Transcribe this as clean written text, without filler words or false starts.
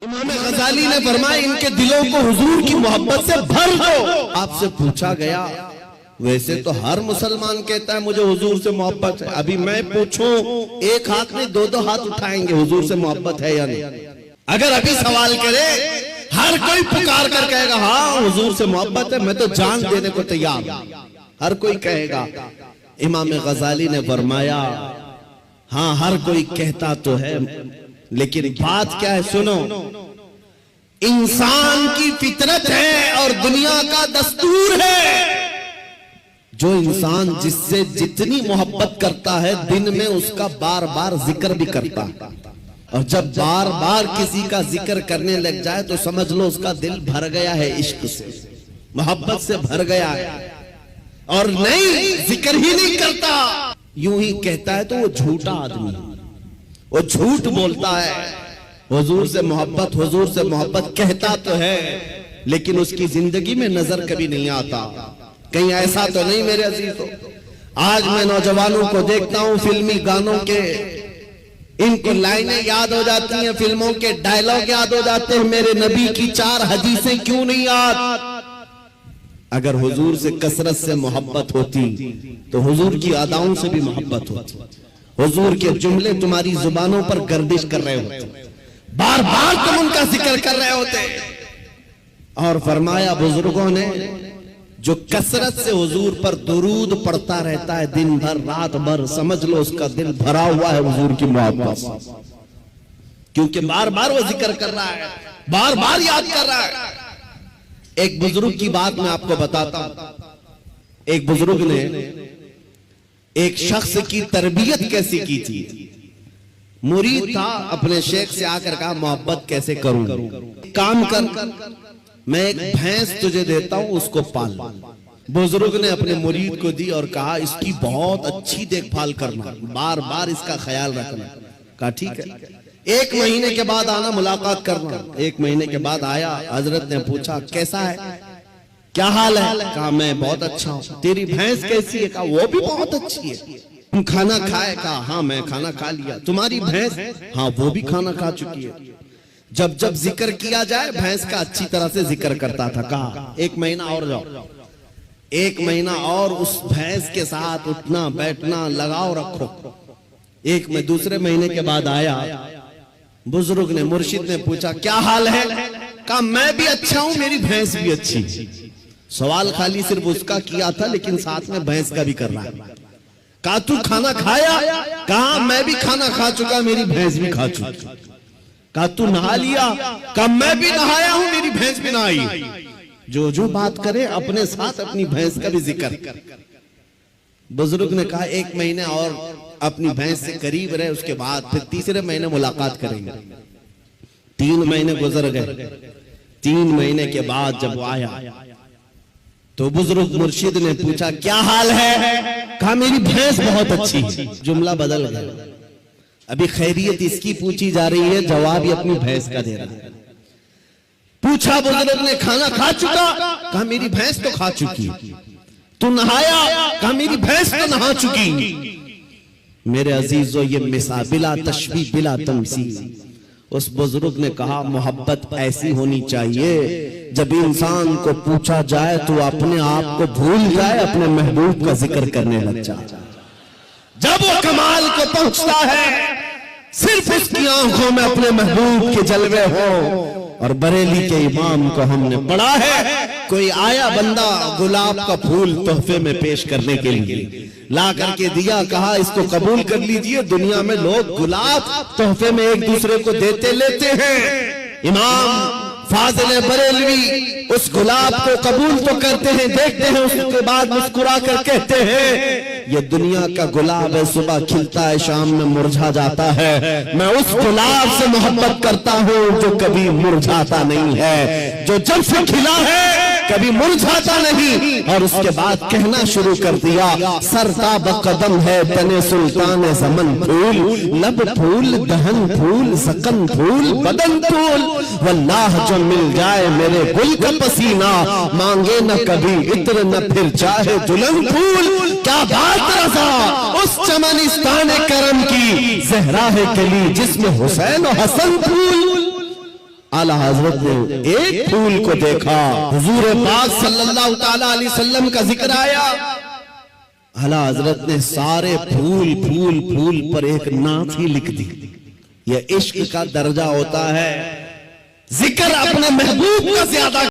इमाम गजाली ने फरमाया इनके दिलों को हुजूर की मोहब्बत से भर दो। आपसे पूछा गया वैसे तो हर मुसलमान कहता है मुझे हुजूर से मोहब्बत है, अभी मैं पूछूं एक हाथ में दो दो हाथ उठाएंगे हुजूर से मोहब्बत है या नहीं? अगर अभी सवाल करे हर कोई पुकार कर कहेगा हाँ हुजूर से मोहब्बत है, मैं तो जान देने को तैयार हूं, हर कोई कहेगा। इमाम गजाली ने फरमाया हाँ हर कोई कहता तो है, लेकिन बात क्या है सुनो, इंसान की फितरत है और दुनिया का दस्तूर है। जो इंसान जिससे जितनी मोहब्बत करता है दिन में उसका बार बार जिक्र भी करता है, और जब बार बार किसी का जिक्र करने लग जाए तो समझ लो उसका दिल भर गया है, इश्क से मोहब्बत से भर गया है। और नहीं जिक्र ही नहीं करता, यूं ही कहता है तो वो झूठा आदमी है, वो झूठ बोलता है। हुजूर से मोहब्बत कहता तो है लेकिन उसकी जिंदगी में नजर कभी नहीं आता। कहीं ऐसा तो नहीं मेरे अजीजों, आज मैं नौजवानों को देखता हूं फिल्मी गानों के इनको लाइनें याद हो जाती हैं, फिल्मों के डायलॉग याद हो जाते हैं, मेरे नबी की 4 हदीसें क्यों नहीं याद? अगर हुजूर से कसरत से मोहब्बत होती तो हुजूर की अदाओं से भी मोहब्बत होती, हुजूर के जुमले तुम्हारी जुबानों पर गर्दिश कर रहे होते, बार बार तुम उनका जिक्र कर रहे होते। और फरमाया बुजुर्गों ने जो कसरत से हुजूर पर दुरूद पढ़ता रहता है दिन भर रात भर, समझ लो उसका दिल भरा हुआ है हुजूर की मोहब्बत से, क्योंकि बार बार वो जिक्र कर रहा है, बार बार याद कर रहा है। एक बुजुर्ग की बात मैं आपको बताता हूं। एक बुजुर्ग ने एक शख्स की तरबियत कैसी की थी। मुरीद था, अपने शेख से आकर कहा मोहब्बत कैसे करूं? काम कर, मैं एक भैंस तुझे देता हूं उसको पाल। बुजुर्ग ने अपने मुरीद को दी और कहा इसकी बहुत अच्छी देखभाल करना, बार बार इसका ख्याल रखना। कहा ठीक है, 1 महीने के बाद आना मुलाकात करना। 1 महीने के बाद आया, हजरत ने पूछा कैसा है, क्या हाल है? कहा मैं बहुत अच्छा हूँ। तेरी भैंस कैसी है? कहा वो भी बहुत अच्छी है। तुम खाना खाए? कहा हाँ मैं खाना खा लिया। तुम्हारी भैंस? हाँ वो भी खाना खा चुकी है। जब जब जिक्र किया जाए भैंस का अच्छी तरह से जिक्र करता था। कहा 1 महीना और जाओ, 1 महीना और उस भैंस के साथ उठना बैठना लगाव रखो। दूसरे महीने के बाद आया, बुजुर्ग ने मुर्शिद ने पूछा क्या हाल है? कहा मैं भी अच्छा हूं, मेरी भैंस भी अच्छी। सवाल खाली सिर्फ उसका किया था लेकिन साथ में भैंस का भी कर रहा है। कहा तू खाना खाया? कहा मैं भी खाना खा चुका, मेरी भैंस भी खा चुकी। कहा तू नहा लिया? कहा मैं भी नहाया हूं, मेरी भैंस भी नहाई। जो जो बात करे अपने साथ अपनी भैंस का भी जिक्र। बुजुर्ग ने कहा 1 महीने और अपनी भैंस से करीब रहे, उसके बाद फिर तीसरे महीने मुलाकात करेंगे। 3 महीने गुजर गए। 3 महीने के बाद जब वो आया तो बुजुर्ग मुर्शिद ने पूछा क्या हाल है? कहा मेरी भैंस बहुत अच्छी है। जुमला बदल गया, अभी खैरियत इसकी पूछी जा रही है, जवाब ये अपनी भैंस का दे रहा है। पूछा बुजुर्ग ने खाना खा चुका? कहा मेरी भैंस तो खा चुकी। तू नहाया? कहा मेरी भैंस तो नहा चुकी। मेरे अजीजों ये मिसाल बिला तशबीह बिला तमसील। उस बुजुर्ग ने कहा मोहब्बत ऐसी होनी चाहिए जब इंसान को पूछा जाए तो अपने आप को भूल जाए, अपने महबूब का जिक्र करने लग जाए। जब वो कमाल को पहुंचता है सिर्फ उसकी आंखों में अपने महबूब के जलवे हो। और बरेली के इमाम को हमने पढ़ा है, कोई आया बंदा गुलाब का फूल तोहफे में पेश करने के लिए, ला करके दिया, कहा इसको कबूल कर लीजिए। दुनिया में लोग गुलाब तोहफे में एक दूसरे को देते लेते हैं, इमाम फाजिल बरेलवी उस गुलाब को कबूल तो करते हैं, देखते हैं, उसके बाद मुस्कुरा कर कहते हैं ये दुनिया का गुलाब है, सुबह खिलता है शाम में मुरझा जाता है। मैं उस गुलाब से मोहब्बत करता हूँ जो कभी मुरझाता नहीं है, जो जब से खिला है कभी मुरझाता नहीं। और उसके बाद कहना शुरू कर दिया सरताब कदम है तने सुल्तान ज़मन फूल, लब फूल दहन फूल सकन फूल बदन फूल, वल्लाह जो मिल जाए मेरे गुल का पसीना, मांगे न कभी इत्र न फिर चाहे दुल्हन फूल। क्या बात रज़ा उस चमनिस्तान करम की, ज़हरा है कली जिसमें हुसैन और हसन फूल। आला हजरत ने एक फूल को देखा, हुजूर पाक सल्लल्लाहु ताला अलैहि वसल्लम का जिक्र आया, आला हजरत ने सारे फूल फूल फूल पर एक नात ही लिख दी। यह इश्क का दर्जा होता है, जिक्र अपने महबूब का ज्यादा